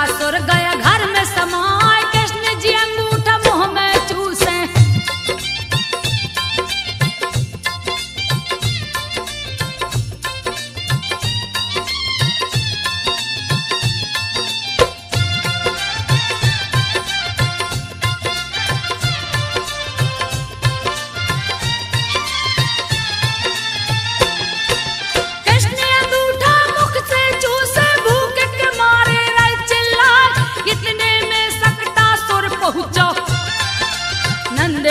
सक्टासुर गया घर में समाए, कृष्ण जी अंगूठा मुंह में चूसे।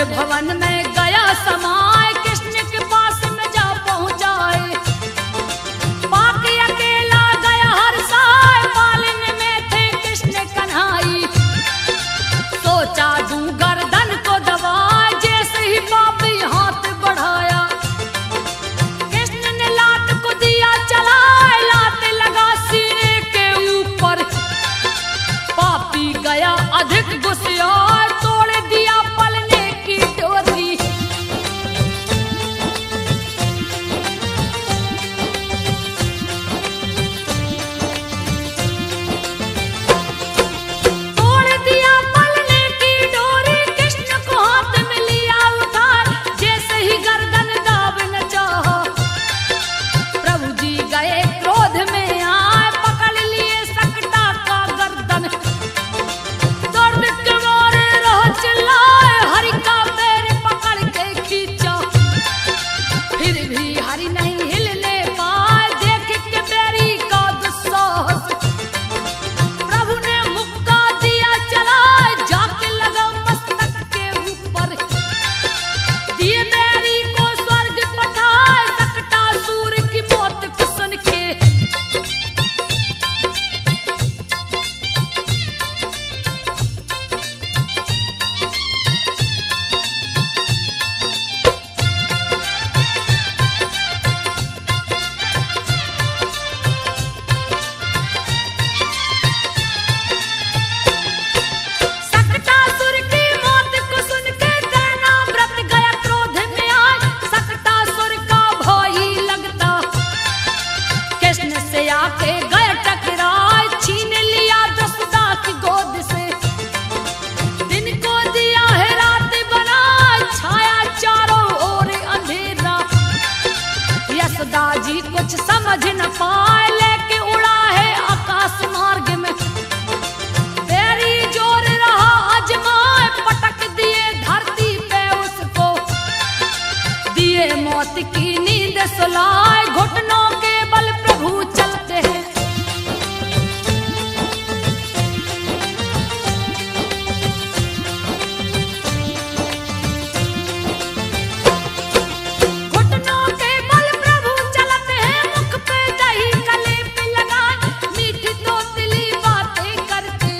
भवन में गया समाए, कृष्ण के पास में जा पहुंचाए। बाकी अकेला गया हर साय, पालन में थे कृष्ण कन्हाई। सोचा दूं गर्दन को दबा, जैसे ही पापी हाथ बढ़ाया, कृष्ण ने लात को दिया चलाए। लात लगा सीने के ऊपर, पापी गया अधिक गुस्साए, तोड़ दिया पलने की डोरी। तोड़ दिया पलने की डोरी, कृष्ण को हाथ में लिया उठाए, जैसे ही गर्दन दाब न चाहा। प्रभु जी गए क्रोध में आए, पकड़ लिए सक्टा का गर्दन। दर्द के मारे रह चिल्लाए, हरि का पैर पकड़ के खींचा। फिर भी हरि नहीं हिलने पाए, देख के बैरी का दुस्साहस। प्रभु ने मुक्का दिया चलाए, जाके लगा मस्तक के ऊपर। दिए बैरी को स्वर्ग पठाए, सक्टासुर की मौत को सुन के। सक्टासुर की मौत को सुन के दैनाव्रत गया क्रोध में आए। सक्टासुर का भाई लगता, कृष्ण से आके गए टकराए। छीन लिया दसदा की गोद से, दिन को दिया है रात बनाए। छाया चारों ओर अंधेरा, यशोदा जी कुछ समझ न पाए, लेके उड़ा है आकाश मार्ग में। बैरी जोर रहा अजमाए, पटक दिए धरती पे उसको। दिए मौत की नींद सुलाए, घुटनों के बल प्रभु चलते हैं। घुटनों के बल प्रभु चलते हैं, मुख पे दही गले पे लगाए। मीठी तोतली बातें करते,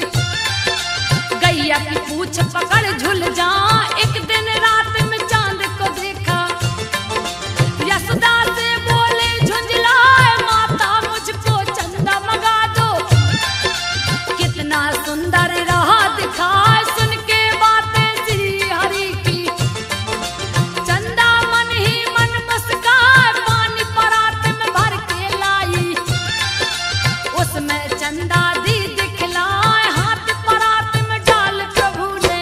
गैया की पूछ पकड़ झुल जा। एक दिन रात में चांद को देखा, यशोदा से बोले झुंझलाए, माता मुझको चंदा मंगा दो। कितना सुंदर रहा दिखाए, सुन के बातें श्री हरि की। चंदा मन ही मन मुस्काए, पानी परात में भर के लाई। उसमें चंदा दी दिखलाए, हाथ परात में डाल प्रभु ने।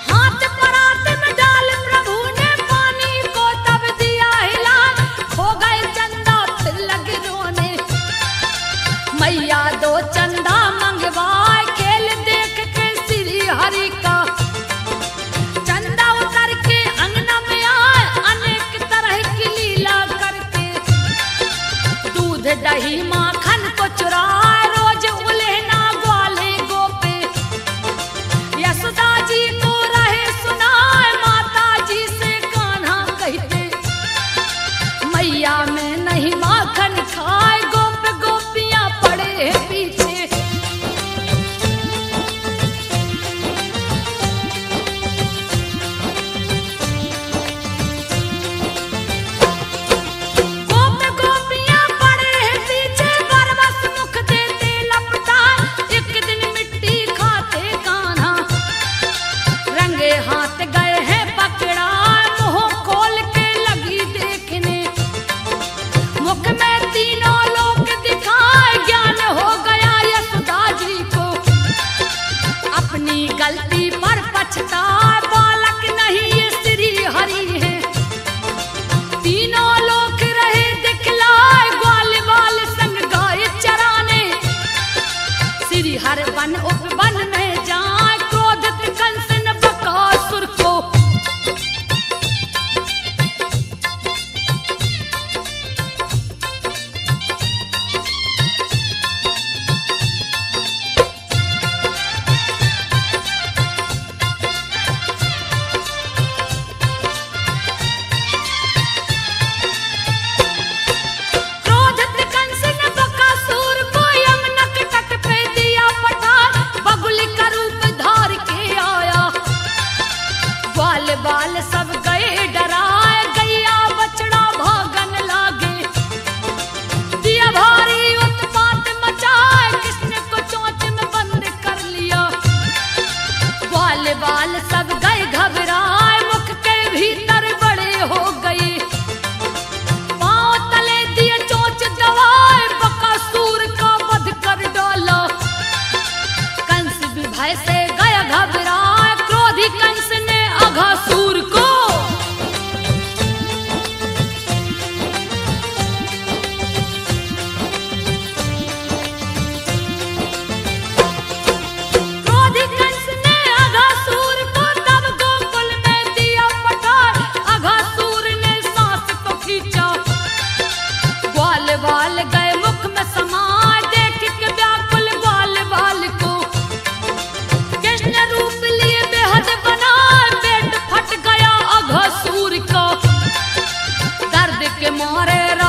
हाथ परात में डाल प्रभु ने, पानी को तब दिया हिला। हो गए चंदा फिर लगे रोने, मैया दो चंदा मंगवाए। खेल देख के श्री हरि का, चंदा उतर के अंगना में आए। अनेक तरह की लीला करके, दूध दही माखन को चुराए। रोज उलेहना ग्वाले गोपे, यशोदा जी को रहे सुनाए। माता जी से कान्हा कहते, मैया में नहीं माखन खाए। गोप गोपियां पड़े हैं पीछे। गोप गोपियां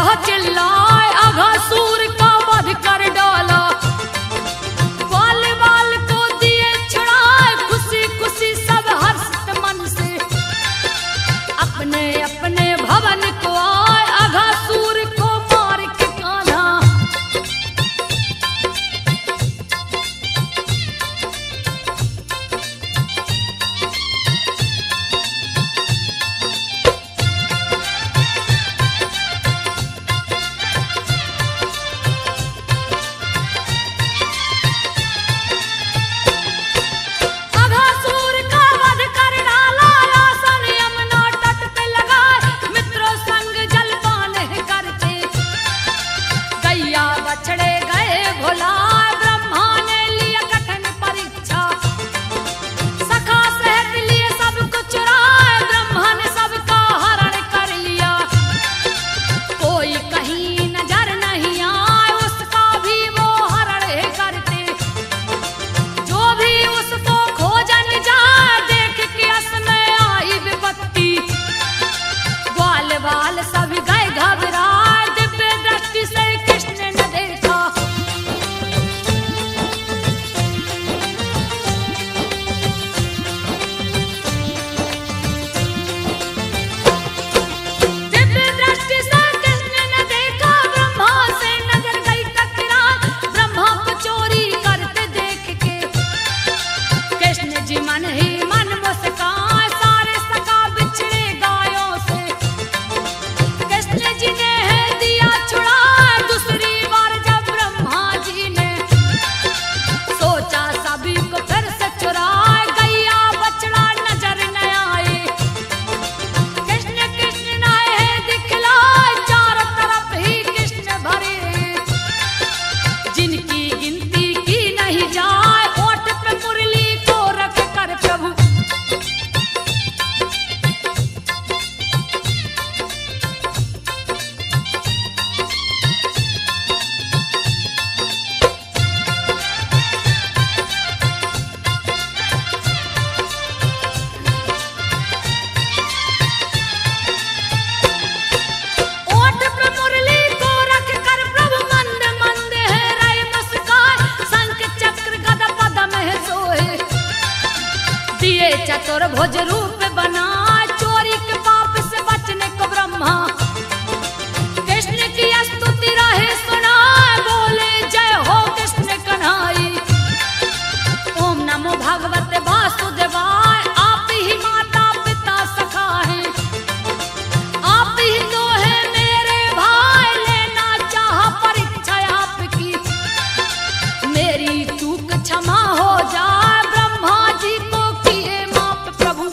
हो चिल्लाए अघासुर का वध कर डाला। बाल बाल को दिए छुड़ाए खुशी खुशी सब हर्षित मन से अपने अपने भवन को आए अघासुर को मार के कान्हा। अघासुर का वध कर डाला आसन यमुना तट पे लगाए मित्रों संग जलपान करते। गैया बछड़े गए भुलाए ब्रह्मा ने लिया कठिन परीक्षा। सखा सहित लिए सब कुछ राय ब्रह्मा ने सबका हरण कर लिया। कोई कहीं नजर नहीं आए उसका भी वो हरण करते। जो भी उसको खोजन जाए देख के असमय आई विपत्ति। ग्वाल बाल सब गए घबराए दिव्य दृष्टि से कृष्ण ने देखा। दिव्य दृष्टि से कृष्ण ने देखा ब्रह्मा से नजर गई टकराए। ब्रह्मा को चोरी करते देख के कृष्ण जी मन ही मन मुस्काए सारे सखा बिछड़े गायों से। कृष्ण जी ने है दिया छुड़ा दूसरी बार जब ब्रह्मा जी ने सोचा सभी को फिर से चुराए। गैया बछड़ा नजर न आए कृष्ण कृष्ण नाए दिखलाए चारों तरफ ही कृष्ण भरे जिनकी गिनती की नहीं जाए। ओठ पे मुरली को रख कर प्रभु ओठ पे मुरली को रख कर प्रभु मंद मंद है रहे मुस्काए। शंख चक्र गदा पद्म है सोए दिए चतुर्भुज रूप बनाए। चोरी के पाप से बचने को ब्रह्मा कृष्ण की स्तुति रहे सुनाए। बोले जय हो कृष्ण कन्हाई ओम नमो भगवते वासुदेवाय। आप ही माता पिता सखा हैं आप ही तो है मेरे भाई। लेना चाहा परीक्षा आपकी मेरी चूक क्षमा हो जाए। ब्रह्मा जी को किए माफ प्रभु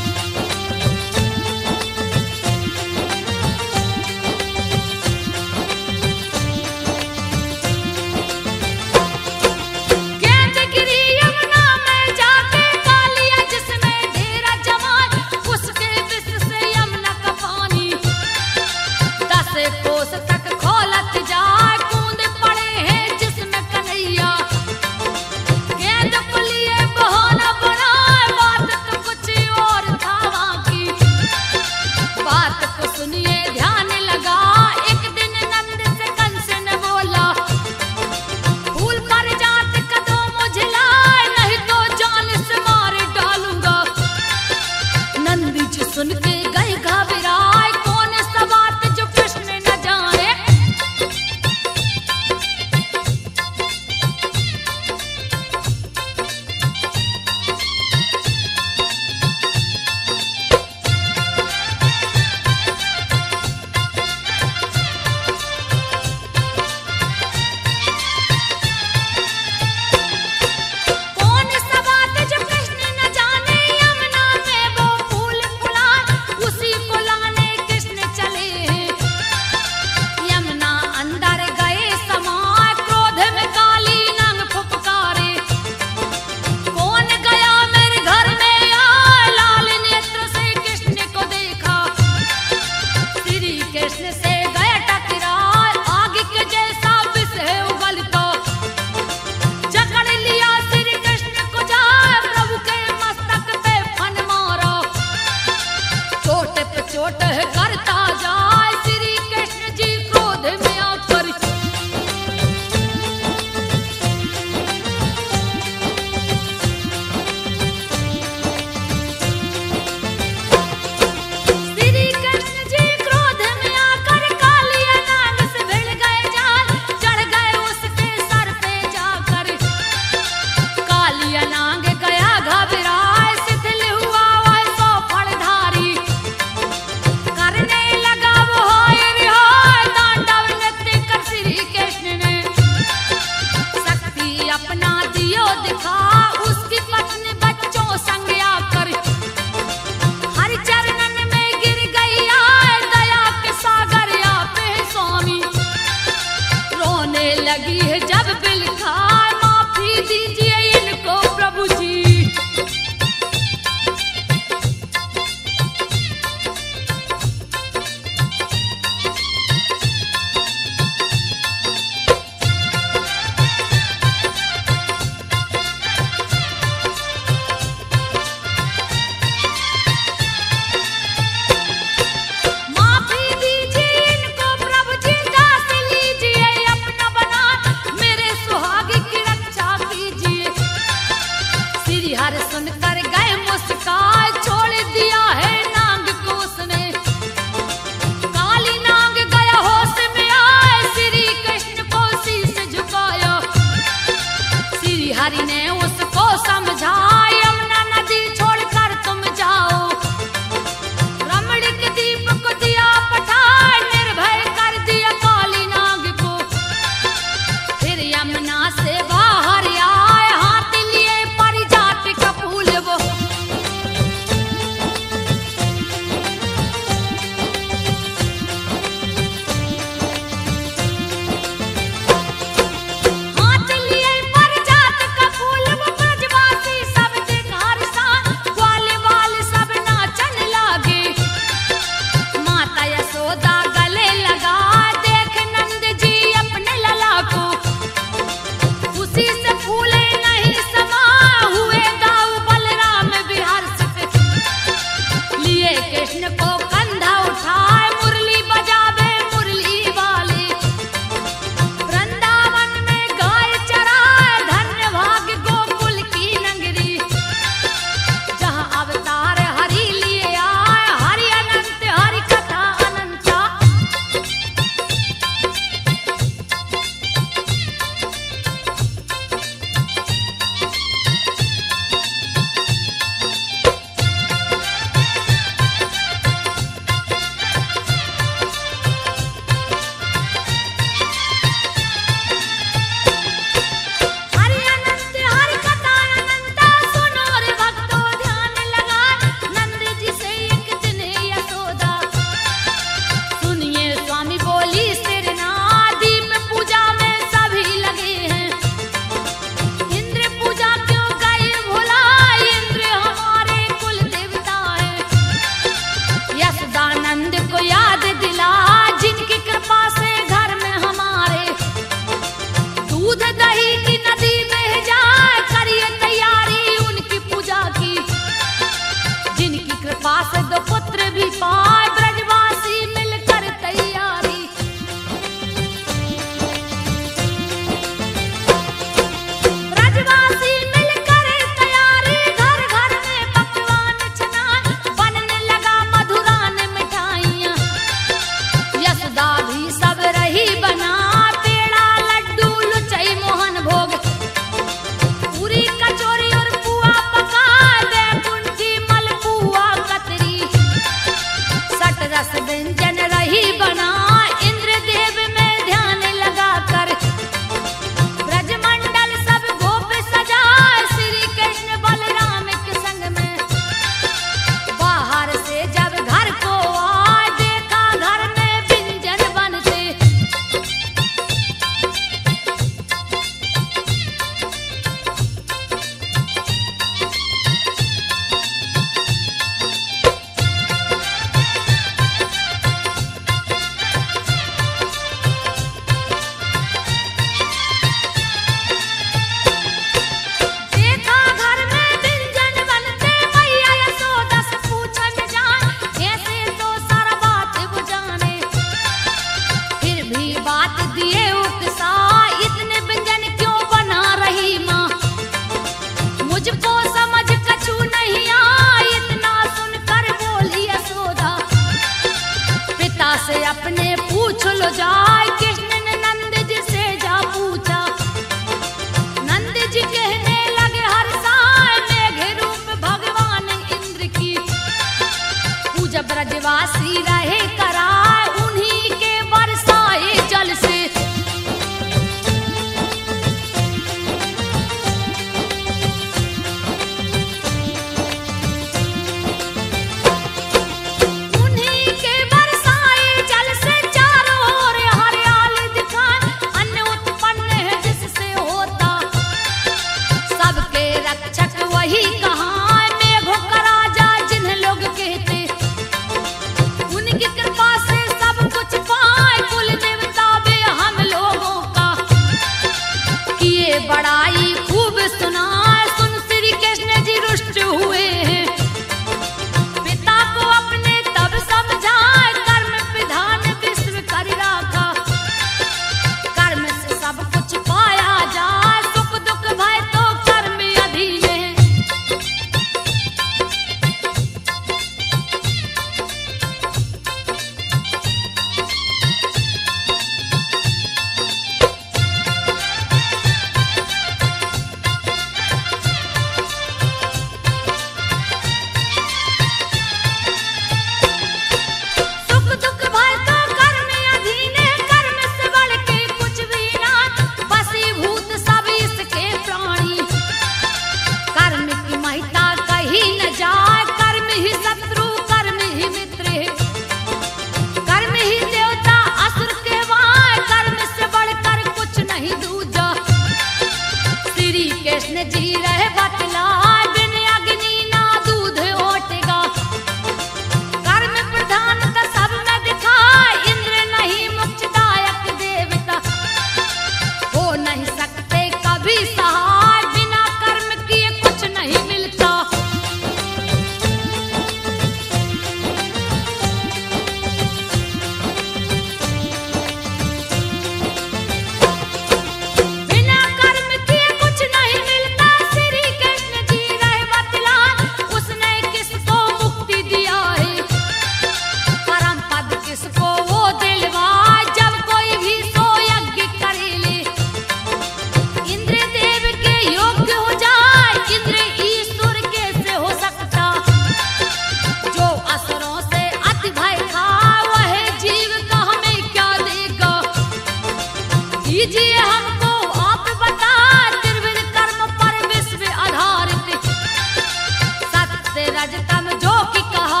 समझो कि कहा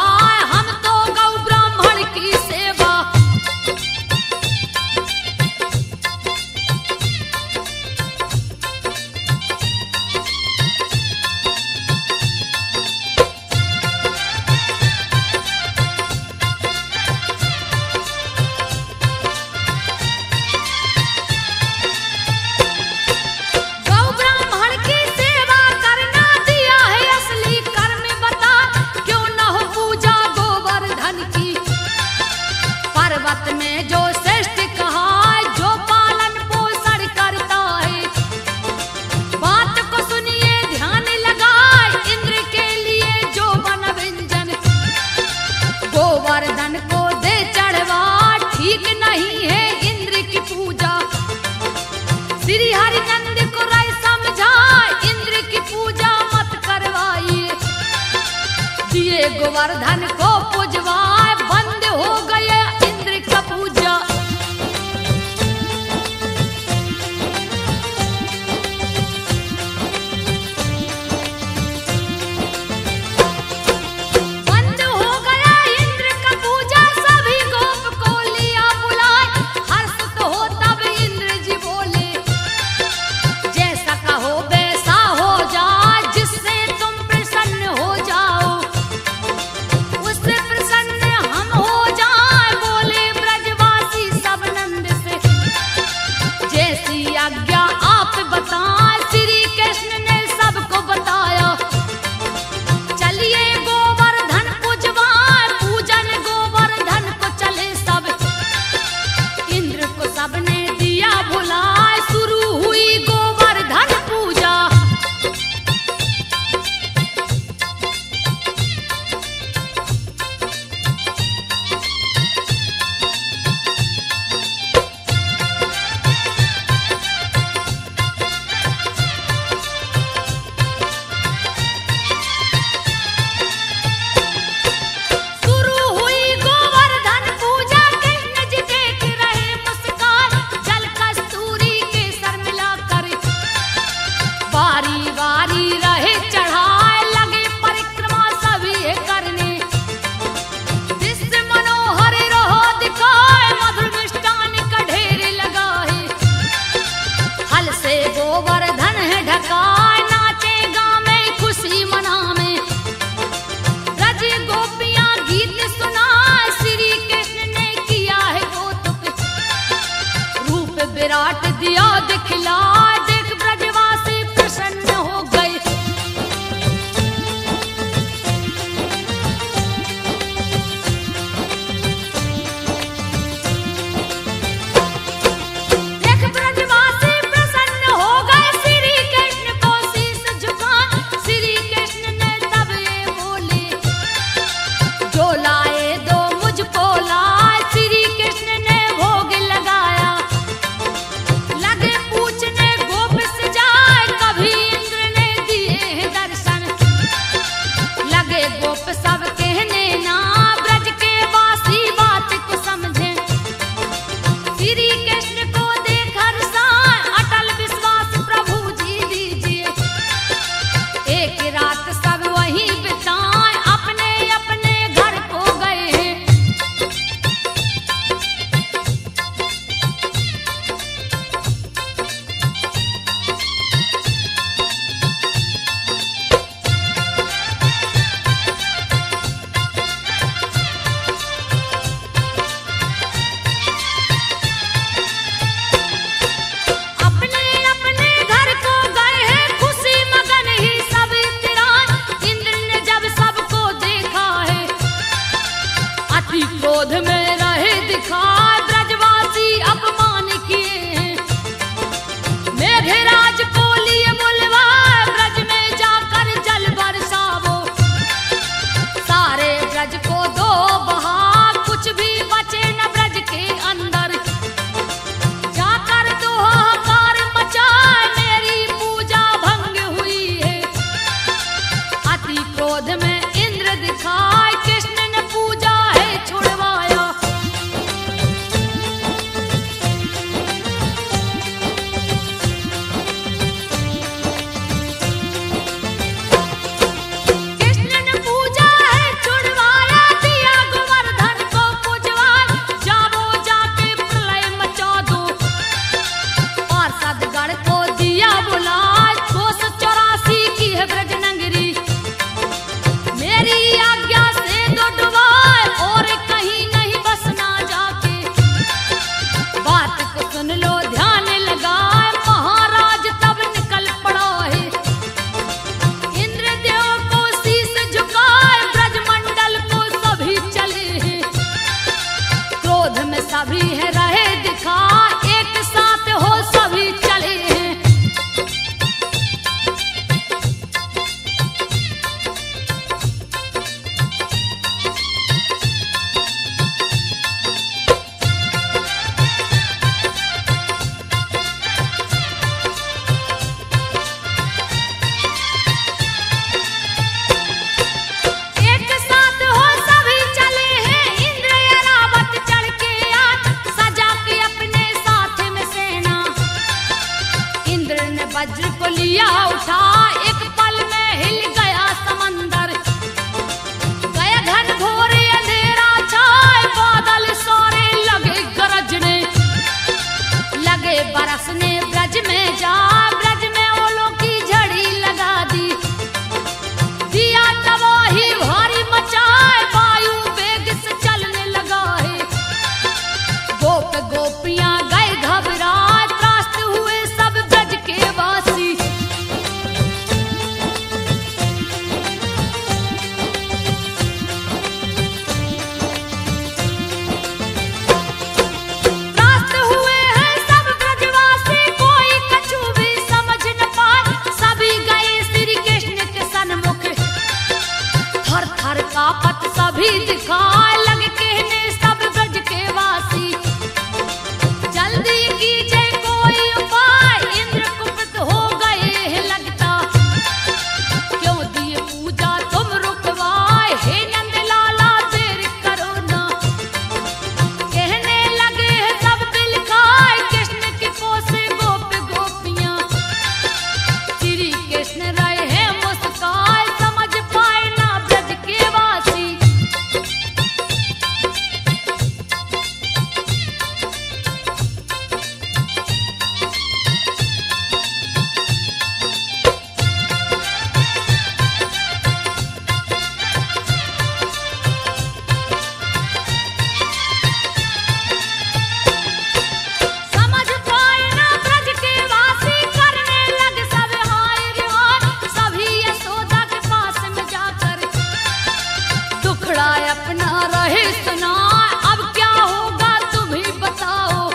हम तो गौ ब्राह्मण की सेवा। गौ ब्राह्मण की सेवा करना दिया है असली कर्म बता, क्यों न हो पूजा गोवर्धन की। पर्वत में जो श्रेष्ठ कहा जो पालन पोषण करता है, बात को सुनिए ध्यान लगाए इंद्र के लिए जो बन व्यंजन। गोवर्धन को दे चढ़वा ठीक नहीं है इंद्र की पूजा। श्री हरिनंद को राय समझाए इंद्र की पूजा मत करवाइए। दिए गोवर्धन को पूजवाए बंद हो गया इंद्र का पूजा। बंद हो गया इंद्र का पूजा, सभी गोप को लिया बुलाए। हर्ष तो हो तब इंद्र जी बोले, जैसा कहो वैसा हो जाए, जिससे तुम प्रसन्न हो जाओ उससे प्रसन्न हम हो जाए। बोले ब्रजवासी सब नंद से, जैसी आज्ञा आप बताएं। श्री कृष्ण ने सबको बताया, चलिए गोवर्धन पूजवाए। पूजन गोवर्धन को चले सब, इंद्र को सबने दिया भुलाए। शुरू हुई गोवर्धन पूजा। शुरू हुई गोवर्धन पूजा, कृष्ण जी देख रहे मुस्कान। जल कस्तूरी के सर मिलाकर बारी बारी रहे चढ़ाए। लगे परिक्रमा सभी करने, दृश्य मनोहर रहो दिखाए। मधुर मिष्टान का ढेर लगाए, हल से गोवर्धन है ढकाए। नाचे गावे खुशी मनावे, ब्रज गोपियां गीत सुनाए। श्री कृष्ण ने किया है कौतुक, रूप विराट दिया दिखलाए। देख ब्रजवासी प्रसन्न हो गए। देख ब्रजवासी प्रसन्न हो गए, श्री कृष्ण को शीश झुकाए। श्री कृष्ण ने तब ये बोले, जो लाए दो मुझको लाए। श्री कृष्ण ने भोग लगाया, लगे पूछने गोप से जाए। कभी इंद्र ने दिए हैं दर्शन, लगे गोप सब कहने ना। ब्रज के वासी बात को समझे, श्री कृष्ण को देख हर्षाए। अटल विश्वास प्रभु जी दीजिए, एक रात सब वहीं बिताए। अपने अपने घर को गए हैं। अपने अपने घर को गए हैं, खुशी मगन ही सब इतराए। इंद्र ने जब सबको देखा है, अति क्रोध में रहे दिखाए। ब्रजवासी अपमान किए हैं, मेघराज को लिए बुलवाए। ब्रज में जाकर जल बरसावो, सारे ब्रज को दो बहा। कुछ भी बचे न ब्रज के अंदर, जाकर दो हाहाकार मचाए। मेरी पूजा भंग हुई है, अति क्रोध में इंद्र दिखाए। कृष्ण ने पूजा है छुड़वाया। कृष्ण ने पूजा है शकापत सभी दिखाए लग कहने सब ब्रज के वासी। जल्दी कीजिए कोई उपाय इंद्र कुपित हो गए हैं लगता। क्यों दिए पूजा तुम रुकवाए हे नंद लाला देर करो ना। कहने लगे हैं सब दिल खाए कृष्ण की कोसे गोप गोपियां। श्री कृष्ण रहे हैं मुस्काए समझ पाए ना ब्रज के वासी। समझ पाए ना ब्रज के वासी करने लगे सब हाय रे हाय। सभी यशोदा के पास में जाकर दुखड़ा अपना रहे सुनाए। अब क्या होगा तुम ही बताओ।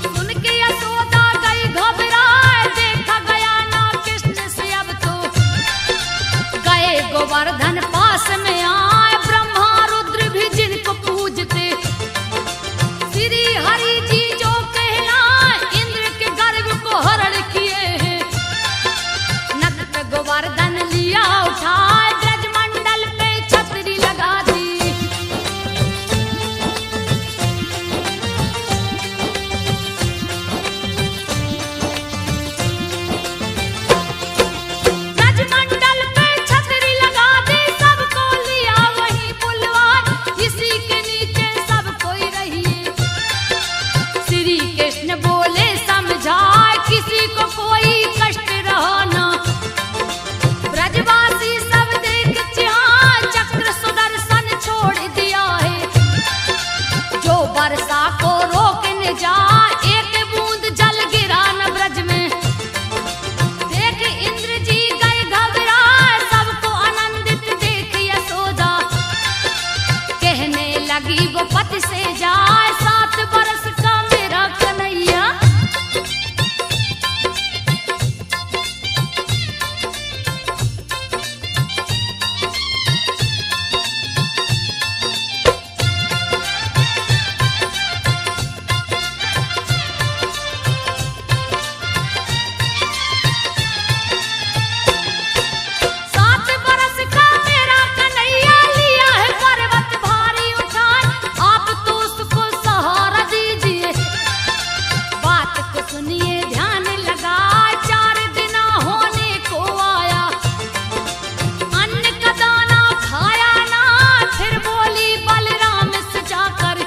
सुन के यशोदा गई घबराए देखा गया ना कृष्ण से अब तो। गए गोवर्धन पास में आए ब्रह्मा रुद्र भी जिनको पूजते। श्री हरि जी जो कहलाए इंद्र के गर्भ को हरण किए हैं। नक पे गोवर्धन लिया उठाए ब्रज मंडल पे छतरी लगा दी। ब्रज मंडल पे छतरी लगा दी सबको लिया वहीं बुलवाए। इसी के नीचे सब कोई रहिए। श्री कृष्ण बोले समझाए किसी को कोई कष्ट रहा ना। ब्रजवासी सब देख चिहाए चक्र सुदर्शन छोड़ दिया है। जो वर्षा को रोकने जाए एक बूंद जल गिरा न ब्रज में। देख इंद्र जी गए घबराए सबको आनंदित देख यशोदा। कहने लगी वो पति से जाए 7 बरस का मेरा कन्हैया। सात बरस का मेरा कन्हैया लिया है पर्वत भारी उठाए। आप तो उसको सहारा दीजिए। बात को सुनिए ध्यान लगा 4 दिन होने को आया। अन्न का दाना खाया ना फिर बोली बलराम से जाकर।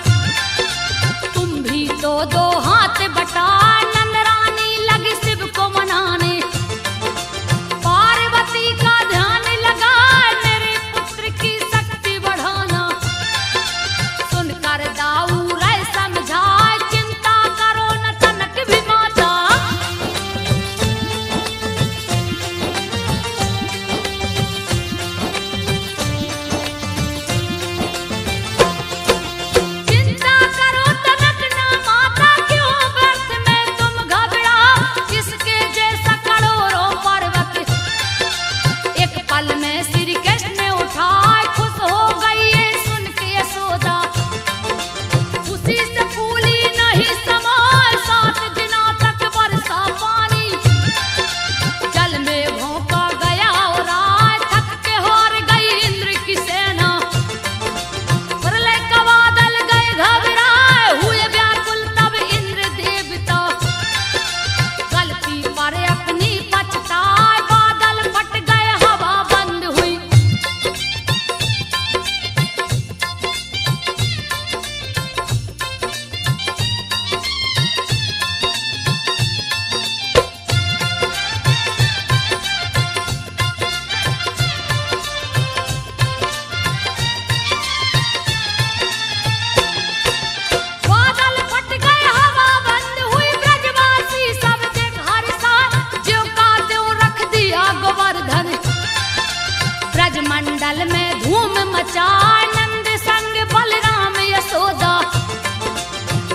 तुम भी तो 2 हाथ बटा नंद रानी लगी शिव को मनाने। पार्वती का ध्यान लगा मेरे पुत्र की शक्ति बढ़ाना। सुनकर दाऊ रे समझाए चिंता करो न तनक भी माता। चिंता करो तनक ना माता क्यों व्यर्थ में तुम घबराओ। इसके जैसा करोड़ों पर्वत एक पल में श्री कृष्ण उठाए। खुश हो गई ये सुन के यशोदा। उसी से फूली नहीं समाए 7 दिनों तक वर्षा पानी। जल में भोंका गया और आए थक के हार गई इंद्र की सेना। प्रलय का बादल गए घबराए हुए व्याकुल तब इंद्र देवता। गलती पर अपनी पछताए बादल फट गए हवा बंद हुई। बादल फट गए हवा बंद हुई। ब्रजवासी सब देख हर्षाए ज्यों का त्यों रख दिया गोवर्धन। ब्रज मंडल में धूम मचाए नंद संग बलराम यशोदा।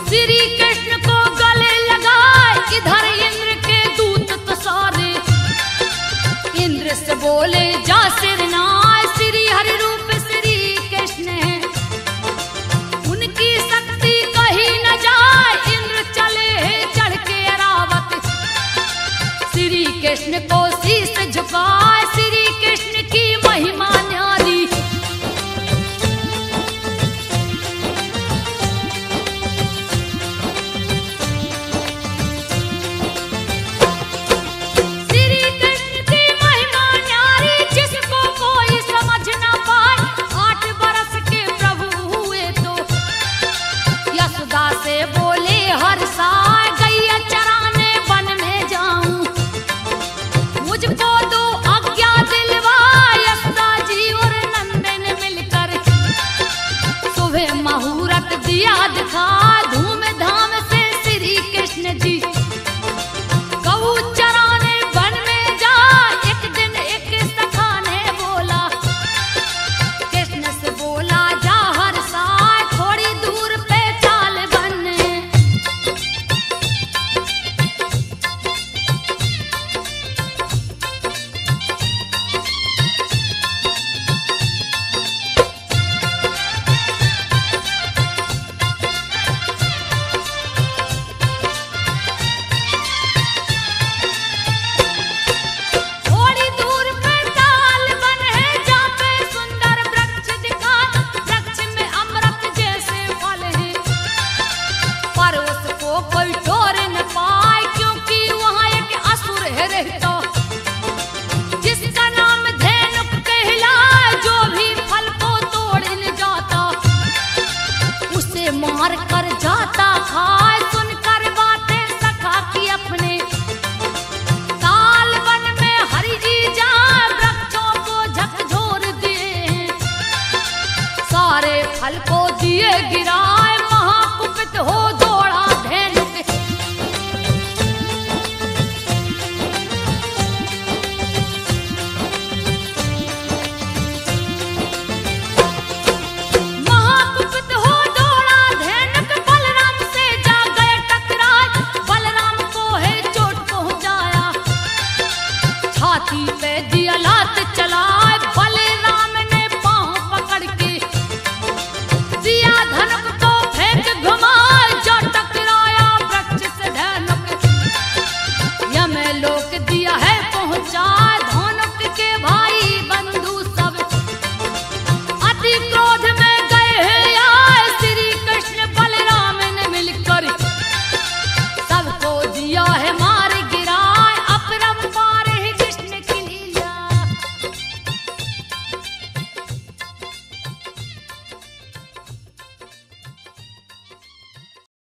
श्री कृष्ण को गले लगाए इधर इंद्र के दूत तो सारे। इंद्र से बोले जा सिरनाए श्री हरि रूप छल को दिए गिराए महाकुपित हो